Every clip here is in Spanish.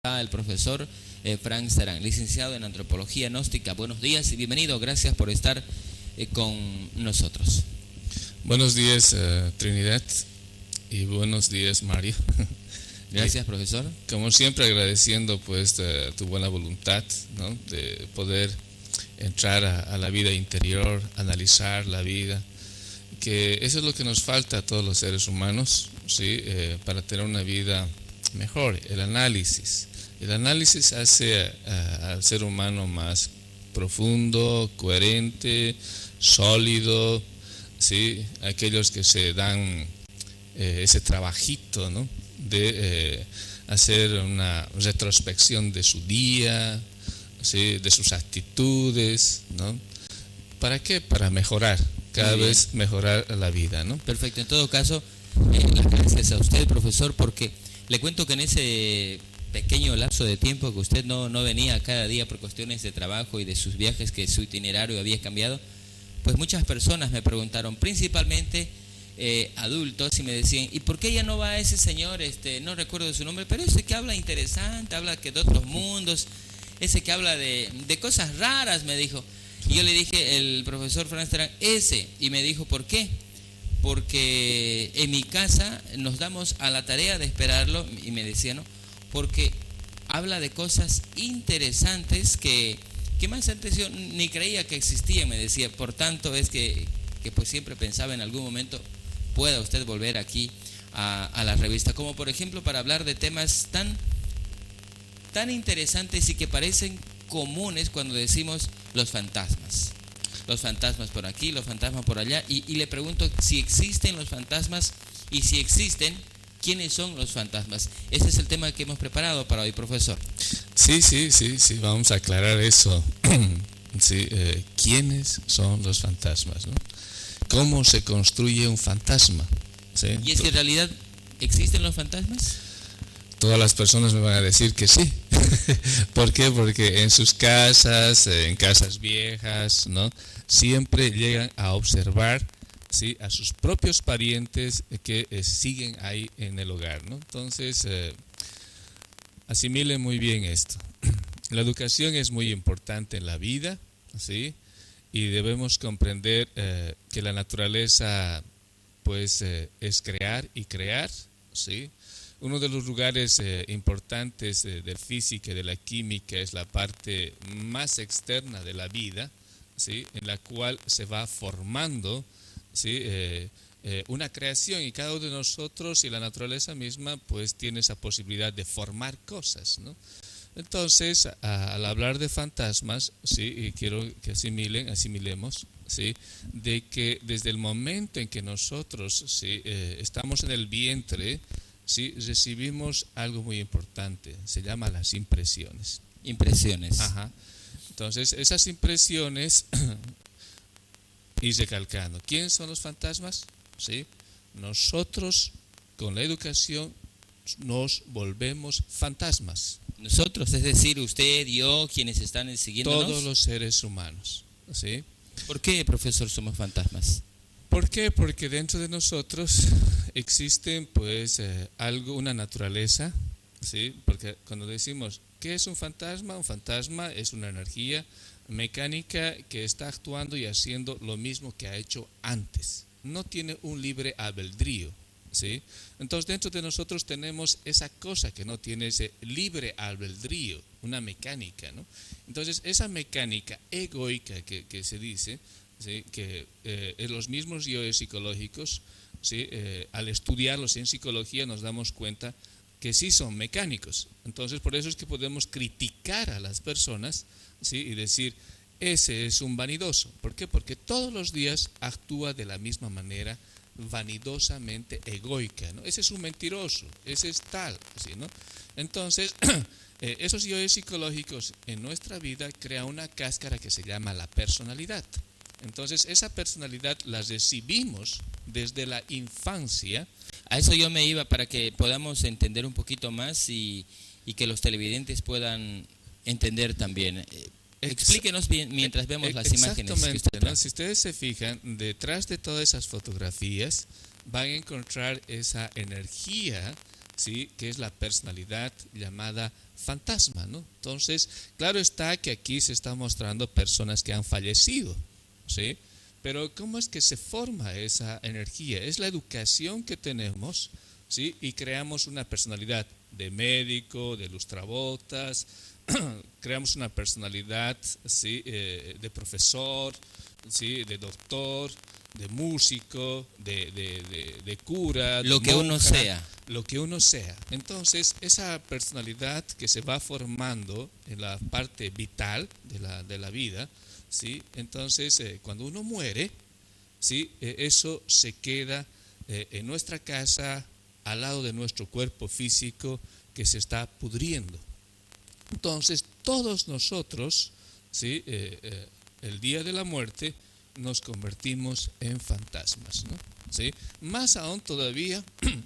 está el profesor Frank Serán, licenciado en Antropología Gnóstica. Buenos días y bienvenido, gracias por estar con nosotros. Buenos días, Trinidad, y buenos días, Mario. Gracias, profesor. Como siempre, agradeciendo pues tu buena voluntad, ¿no?, de poder entrar a la vida interior, analizar la vida, que eso es lo que nos falta a todos los seres humanos, ¿sí? Para tener una vida mejor, el análisis. El análisis hace al ser humano más profundo, coherente, sólido, ¿sí? Aquellos que se dan ese trabajito, ¿no?, de hacer una retrospección de su día, ¿sí?, de sus actitudes, ¿no? ¿Para qué? Para mejorar, cada vez mejorar la vida, ¿no? Perfecto, en todo caso, las gracias a usted, profesor, porque le cuento que en ese pequeño lapso de tiempo que usted no venía cada día por cuestiones de trabajo y de sus viajes, que su itinerario había cambiado, pues muchas personas me preguntaron, principalmente adultos, y me decían, ¿y por qué ya no va ese señor? No recuerdo su nombre, pero ese que habla interesante, habla que de otros mundos, ese que habla de cosas raras, me dijo. Y yo le dije, el profesor Frank Serán, ese, y me dijo, ¿por qué? Porque en mi casa nos damos a la tarea de esperarlo, y me decía, ¿no?, porque habla de cosas interesantes que más antes yo ni creía que existían, me decía. Por tanto es que pues siempre pensaba en algún momento pueda usted volver aquí a la revista, como por ejemplo para hablar de temas tan interesantes y que parecen comunes cuando decimos los fantasmas por aquí, los fantasmas por allá, y le pregunto si existen los fantasmas, y si existen, ¿quiénes son los fantasmas? Ese es el tema que hemos preparado para hoy, profesor. Sí, vamos a aclarar eso. Sí, ¿quiénes son los fantasmas, ¿no? ¿Cómo se construye un fantasma? ¿Sí? ¿Y es que en realidad existen los fantasmas? Todas las personas me van a decir que sí. ¿Por qué? Porque en sus casas, en casas viejas, ¿no?, siempre llegan a observar, ¿sí?, a sus propios parientes que siguen ahí en el hogar, ¿no? Entonces, asimile muy bien esto. La educación es muy importante en la vida, ¿sí?, y debemos comprender que la naturaleza pues es crear y crear, ¿sí? Uno de los lugares importantes de física y de la química es la parte más externa de la vida, ¿sí?, en la cual se va formando, ¿sí?, una creación, y cada uno de nosotros y la naturaleza misma pues tiene esa posibilidad de formar cosas, ¿no? Entonces, al hablar de fantasmas, sí, y quiero que asimilemos, sí, de que desde el momento en que nosotros, sí, estamos en el vientre, sí, recibimos algo muy importante, se llama las impresiones. Impresiones. Ajá. Entonces, esas impresiones, y recalcando, ¿quiénes son los fantasmas? Sí, nosotros con la educación nos volvemos fantasmas. Nosotros, es decir, usted, yo, quienes están siguiéndonos. Todos los seres humanos, ¿sí? ¿Por qué, profesor, somos fantasmas? ¿Por qué? Porque dentro de nosotros existen pues una naturaleza, ¿sí? Porque cuando decimos, ¿qué es un fantasma? Un fantasma es una energía mecánica que está actuando y haciendo lo mismo que ha hecho antes. No tiene un libre albedrío, ¿sí? Entonces dentro de nosotros tenemos esa cosa que no tiene ese libre albedrío, una mecánica, ¿no? Entonces esa mecánica egoica que se dice, ¿sí?, que los mismos yoes psicológicos, ¿sí?, al estudiarlos en psicología nos damos cuenta que sí son mecánicos. Entonces por eso es que podemos criticar a las personas, ¿sí?, y decir, ese es un vanidoso. ¿Por qué? Porque todos los días actúa de la misma manera, vanidosamente egoica, ¿no? Ese es un mentiroso, ese es tal, ¿sí?, ¿no? Entonces, esos yoes psicológicos en nuestra vida crean una cáscara que se llama la personalidad. Entonces, esa personalidad la recibimos desde la infancia. A eso yo me iba, para que podamos entender un poquito más y que los televidentes puedan entender también. Explíquenos bien mientras vemos las imágenes que usted trae. Si ustedes se fijan, detrás de todas esas fotografías van a encontrar esa energía, ¿sí? Que es la personalidad llamada fantasma, ¿no? Entonces, claro está que aquí se está mostrando personas que han fallecido, ¿sí? Pero ¿cómo es que se forma esa energía? Es la educación que tenemos, ¿sí? Y creamos una personalidad de médico, de lustrabotas, creamos una personalidad, ¿sí? De profesor, ¿sí? De doctor, de músico, de cura, Lo de que uno monja, sea. lo que uno sea. Entonces, esa personalidad que se va formando en la parte vital de la vida, ¿sí? Entonces, cuando uno muere, ¿sí? Eso se queda en nuestra casa, al lado de nuestro cuerpo físico que se está pudriendo. Entonces, todos nosotros, ¿sí? El día de la muerte, nos convertimos en fantasmas, ¿no? ¿Sí? Más aún todavía,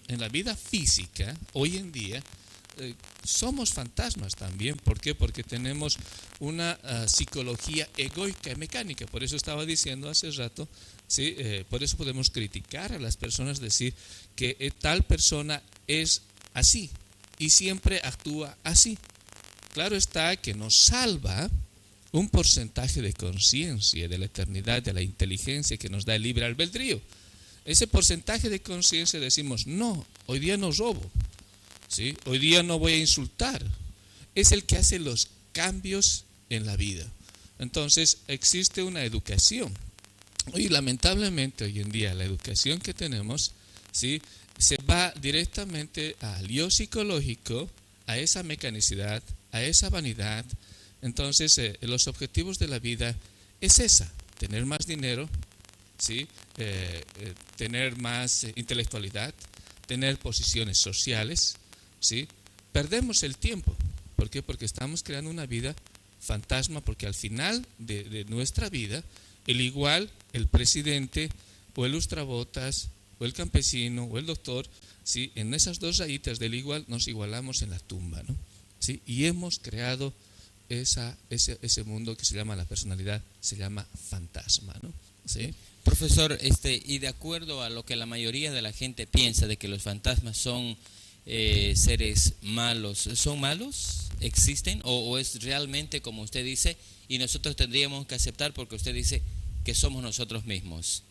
en la vida física, hoy en día, somos fantasmas también. ¿Por qué? Porque tenemos una psicología egoica y mecánica. Por eso estaba diciendo hace rato, ¿sí? Por eso podemos criticar a las personas, decir que tal persona es así y siempre actúa así. Claro está que nos salva un porcentaje de conciencia, de la eternidad, de la inteligencia que nos da el libre albedrío. Ese porcentaje de conciencia decimos, no, hoy día no robo, ¿sí? Hoy día no voy a insultar. Es el que hace los cambios en la vida. Entonces existe una educación. Y lamentablemente hoy en día la educación que tenemos, ¿sí? Se va directamente al yo psicológico, a esa mecanicidad, a esa vanidad. Entonces, los objetivos de la vida es esa, tener más dinero, ¿sí? Tener más intelectualidad, tener posiciones sociales, ¿sí? Perdemos el tiempo. ¿Por qué? Porque estamos creando una vida fantasma, porque al final de nuestra vida, el presidente o el lustrabotas o el campesino o el doctor, ¿sí? En esas dos rayitas del igual nos igualamos en la tumba, ¿no? ¿Sí? Y hemos creado ese mundo que se llama la personalidad, se llama fantasma, ¿no? ¿Sí? Profesor, y de acuerdo a lo que la mayoría de la gente piensa de que los fantasmas son seres malos, ¿son malos? ¿Existen? ¿O es realmente como usted dice y nosotros tendríamos que aceptar porque usted dice que somos nosotros mismos?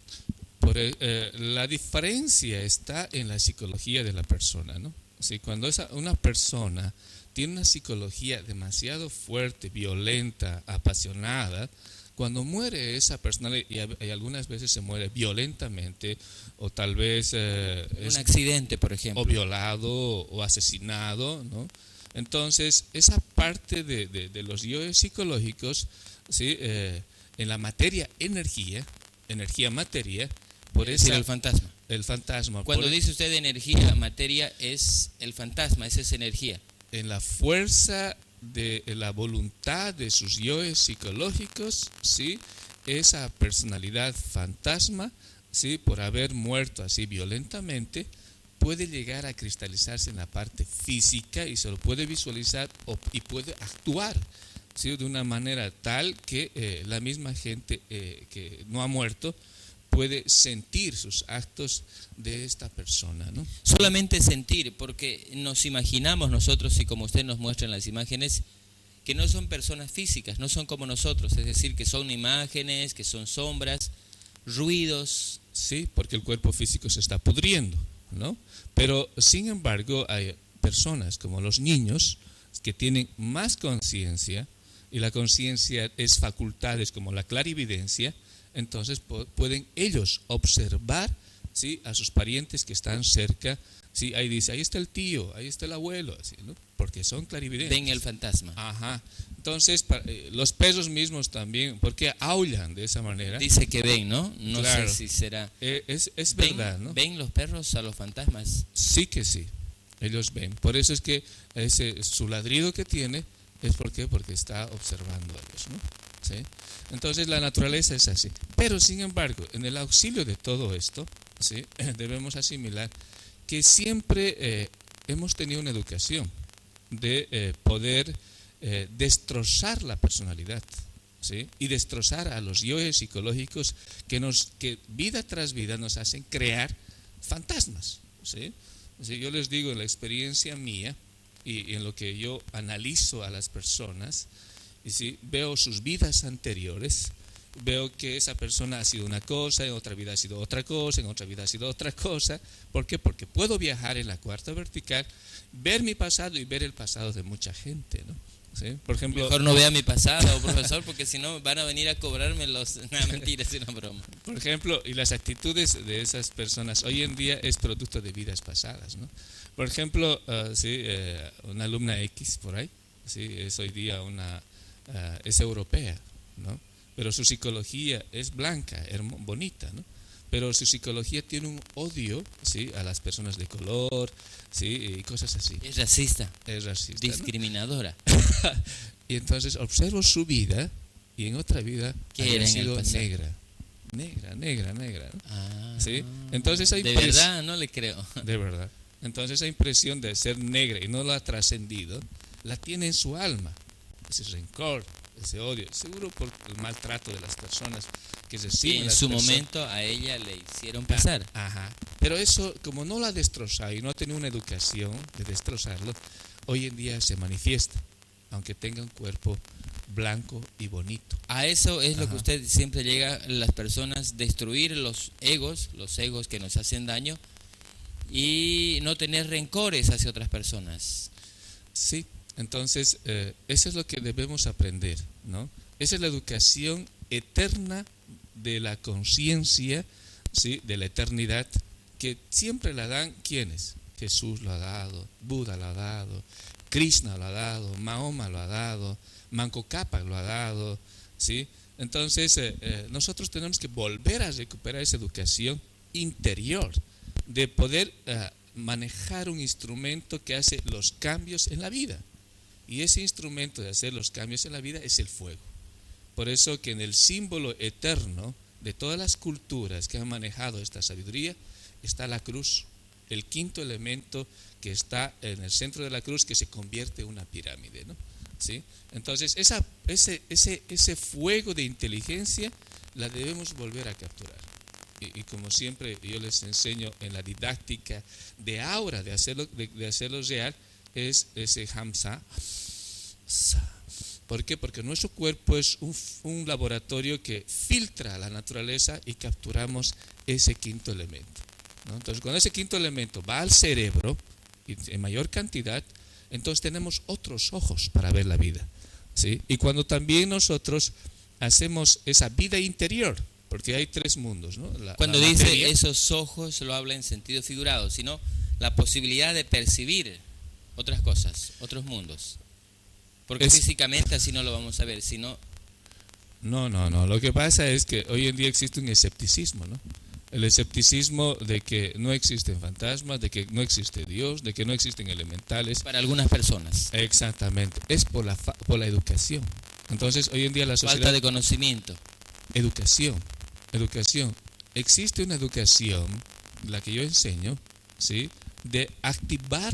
La diferencia está en la psicología de la persona, ¿no? ¿Sí? Cuando una persona tiene una psicología demasiado fuerte, violenta, apasionada, cuando muere esa persona, y algunas veces se muere violentamente, o tal vez un accidente, por ejemplo, o violado o asesinado, ¿no? Entonces, esa parte de los yoes psicológicos, ¿sí? En la materia energía materia, por es decir, esa, el fantasma. El fantasma. Cuando dice usted energía, materia, es el fantasma, esa es energía. En la fuerza de la voluntad de sus yoes psicológicos, ¿sí? Esa personalidad fantasma, ¿sí? Por haber muerto así violentamente, puede llegar a cristalizarse en la parte física y se lo puede visualizar y puede actuar, ¿sí? De una manera tal que la misma gente que no ha muerto puede sentir sus actos de esta persona, ¿no? Solamente sentir, porque nos imaginamos nosotros, y como usted nos muestra en las imágenes, que no son personas físicas, no son como nosotros, es decir, que son imágenes, que son sombras, ruidos. Sí, porque el cuerpo físico se está pudriendo, ¿no? Pero, sin embargo, hay personas como los niños que tienen más conciencia, y la conciencia es facultades como la clarividencia. Entonces pueden ellos observar, ¿sí? A sus parientes que están cerca, ¿sí? Ahí dice, ahí está el tío, ahí está el abuelo, ¿sí? ¿No? Porque son clarividentes. Ven el fantasma. Ajá. Entonces, los perros mismos también, porque aullan de esa manera. Dice que ven, ¿no? No claro. sé si será. Es verdad, ¿no? ¿Ven los perros a los fantasmas? Sí que sí, ellos ven. Por eso es que su ladrido que tiene es porque está observando a ellos, ¿no? ¿Sí? Entonces la naturaleza es así. Pero sin embargo, en el auxilio de todo esto, ¿sí? Debemos asimilar que siempre hemos tenido una educación de poder destrozar la personalidad, ¿sí? Y destrozar a los yoes psicológicos que vida tras vida nos hacen crear fantasmas, ¿sí? ¿sí? Yo les digo, en la experiencia mía y en lo que yo analizo a las personas, ¿sí? Veo sus vidas anteriores, veo que esa persona ha sido una cosa, en otra vida ha sido otra cosa, en otra vida ha sido otra cosa. ¿Por qué? Porque puedo viajar en la cuarta vertical, ver mi pasado y ver el pasado de mucha gente, ¿no? ¿Sí? Por ejemplo, Mejor no vea mi pasado, profesor, porque si no van a venir a cobrarme los... No, mentira, es una broma. por ejemplo, y las actitudes de esas personas hoy en día es producto de vidas pasadas, ¿no? Por ejemplo, sí, una alumna X por ahí, sí, es hoy día es europea, ¿no? Pero su psicología es blanca, bonita, ¿no? Pero su psicología tiene un odio, ¿sí? A las personas de color, ¿sí? Y cosas así. Es racista. Es racista, discriminadora. ¿no? Y entonces observo su vida y en otra vida había sido negra, ¿no? Ah, ¿sí? Entonces de verdad no le creo. De verdad. Entonces esa impresión de ser negra y no la ha trascendido, la tiene en su alma. Ese rencor, ese odio, seguro por el maltrato de las personas que reciben. Y en su momento a ella le hicieron pasar. Ajá. Pero eso, como no la ha destrozado y no ha tenido una educación de destrozarlo, hoy en día se manifiesta, aunque tenga un cuerpo blanco y bonito. A eso es lo que usted siempre llega, las personas, destruir los egos que nos hacen daño y no tener rencores hacia otras personas. Sí, entonces eso es lo que debemos aprender, ¿no? Esa es la educación eterna de la conciencia, ¿sí? De la eternidad, que siempre la dan ¿quiénes? Jesús lo ha dado, Buda lo ha dado, Krishna lo ha dado, Mahoma lo ha dado, Manco Cápac lo ha dado, ¿sí? Entonces nosotros tenemos que volver a recuperar esa educación interior de poder manejar un instrumento que hace los cambios en la vida. Y ese instrumento de hacer los cambios en la vida es el fuego. Por eso que en el símbolo eterno de todas las culturas que han manejado esta sabiduría está la cruz, el quinto elemento que está en el centro de la cruz, que se convierte en una pirámide, ¿no? ¿Sí? Entonces ese fuego de inteligencia la debemos volver a capturar. Y como siempre yo les enseño en la didáctica de aura, de hacerlo real, es ese hamsa. ¿Por qué? Porque nuestro cuerpo es un laboratorio que filtra la naturaleza y capturamos ese quinto elemento, ¿no? Entonces cuando ese quinto elemento va al cerebro y en mayor cantidad, entonces tenemos otros ojos para ver la vida, ¿sí? Y cuando también nosotros hacemos esa vida interior, porque hay tres mundos, ¿no? Cuando dice esos ojos, lo habla en sentido figurado, sino la posibilidad de percibir otras cosas, otros mundos. Porque físicamente así no lo vamos a ver, sino... No. Lo que pasa es que hoy en día existe un escepticismo, ¿no? El escepticismo de que no existen fantasmas, de que no existe Dios, de que no existen elementales. Para algunas personas. Exactamente. Es por la educación. Entonces, hoy en día la sociedad... Falta de conocimiento. Educación. Existe una educación, la que yo enseño, ¿sí? De activar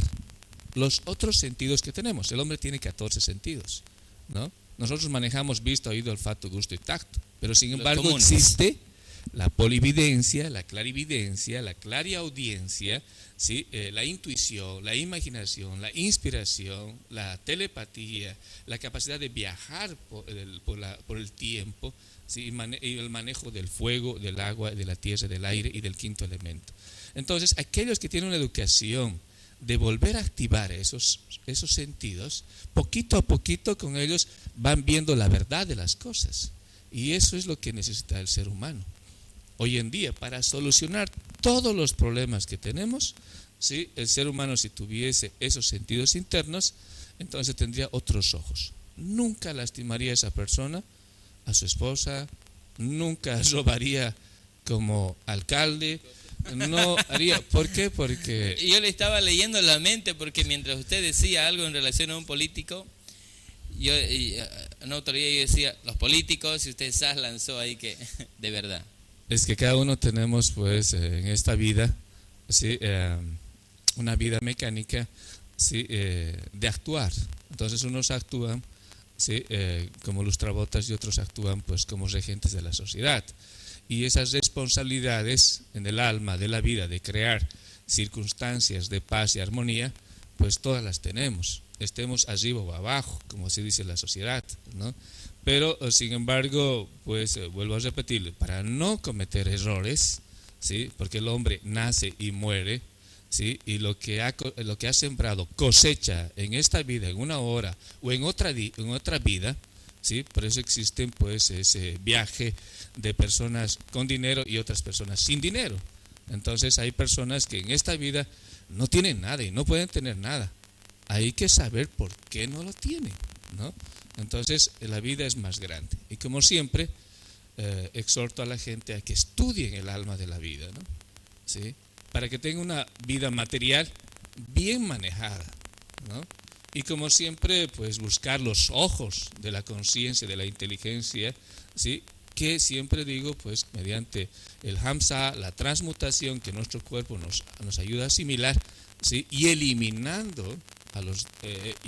los otros sentidos que tenemos. El hombre tiene 14 sentidos, ¿no? Nosotros manejamos vista, oído, olfato, gusto y tacto, pero sin embargo existe la polividencia, la clarividencia, la clariaudiencia, ¿sí? La intuición, la imaginación, la inspiración, la telepatía, la capacidad de viajar por el tiempo, ¿sí? Y el manejo del fuego, del agua, de la tierra, del aire y del quinto elemento. Entonces, aquellos que tienen una educación de volver a activar esos sentidos, poquito a poquito con ellos van viendo la verdad de las cosas. Y eso es lo que necesita el ser humano hoy en día para solucionar todos los problemas que tenemos. ¿Sí? El ser humano, si tuviese esos sentidos internos, entonces tendría otros ojos. Nunca lastimaría a esa persona, a su esposa, nunca robaría como alcalde. No haría. ¿Por qué? Porque yo le estaba leyendo la mente, porque mientras usted decía algo en relación a un político, una autoridad, yo decía, los políticos, y usted lanzó ahí que, de verdad. Es que cada uno tenemos, pues, en esta vida, ¿sí? Una vida mecánica, ¿sí? De actuar. Entonces unos actúan, ¿sí? Como lustrabotas y otros actúan, pues, como regentes de la sociedad. Y esas responsabilidades en el alma de la vida de crear circunstancias de paz y armonía, pues todas las tenemos, estemos arriba o abajo, como se dice en la sociedad, ¿no? Pero sin embargo, pues vuelvo a repetir, para no cometer errores, ¿sí? Porque el hombre nace y muere, ¿sí? Y lo que ha sembrado cosecha en esta vida, en una hora o en otra vida, ¿sí? Por eso existen pues ese viaje de personas con dinero y otras personas sin dinero. Entonces hay personas que en esta vida no tienen nada y no pueden tener nada. Hay que saber por qué no lo tienen, ¿no? Entonces la vida es más grande. Y como siempre, exhorto a la gente a que estudien el alma de la vida, ¿no? ¿Sí? Para que tenga una vida material bien manejada, ¿no? Y como siempre, pues buscar los ojos de la conciencia, de la inteligencia, ¿sí? Que siempre digo, pues mediante el Hamsa, la transmutación que nuestro cuerpo nos ayuda a asimilar, ¿sí? Y eliminando a los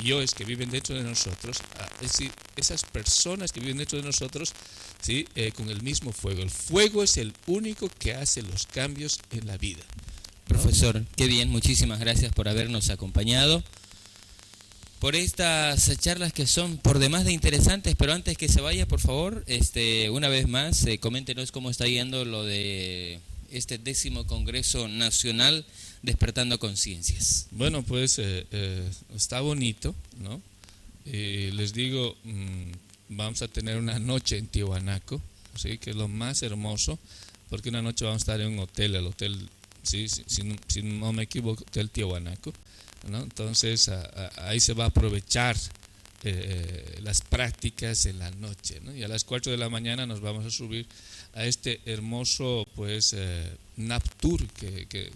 yoes que viven dentro de nosotros, es decir, esas personas que viven dentro de nosotros, ¿sí? Con el mismo fuego. El fuego es el único que hace los cambios en la vida, ¿no? Profesor, qué bien, muchísimas gracias por habernos acompañado, por estas charlas que son por demás de interesantes, pero antes que se vaya, por favor, una vez más, coméntenos cómo está yendo lo de este 10º Congreso Nacional Despertando Conciencias. Bueno, pues está bonito, ¿no? Les digo, vamos a tener una noche en Tiwanaku, ¿sí? Que es lo más hermoso, porque una noche vamos a estar en un hotel, el hotel, ¿sí? Si no me equivoco, Hotel Tiwanaku, ¿no? Entonces ahí se va a aprovechar las prácticas en la noche, ¿no? Y a las 4 de la mañana nos vamos a subir a este hermoso pues Naptur, que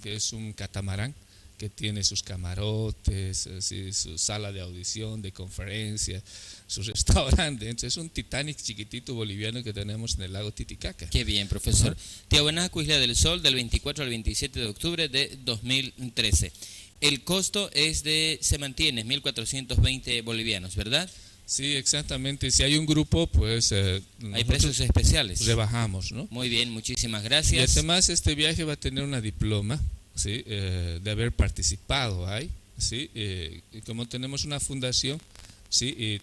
es un catamarán que tiene sus camarotes, así, su sala de audición, de conferencia, su restaurante. Entonces es un Titanic chiquitito boliviano que tenemos en el lago Titicaca. Qué bien, profesor. Tiwanaku, Isla del Sol, del 24 al 27 de octubre de 2013. El costo se mantiene 1.420 bolivianos, ¿verdad? Sí, exactamente. Si hay un grupo, pues hay precios especiales. Rebajamos, ¿no? Muy bien, muchísimas gracias. Y además este viaje va a tener una diploma, ¿sí? De haber participado ahí, ¿sí? Y como tenemos una fundación, ¿sí? Y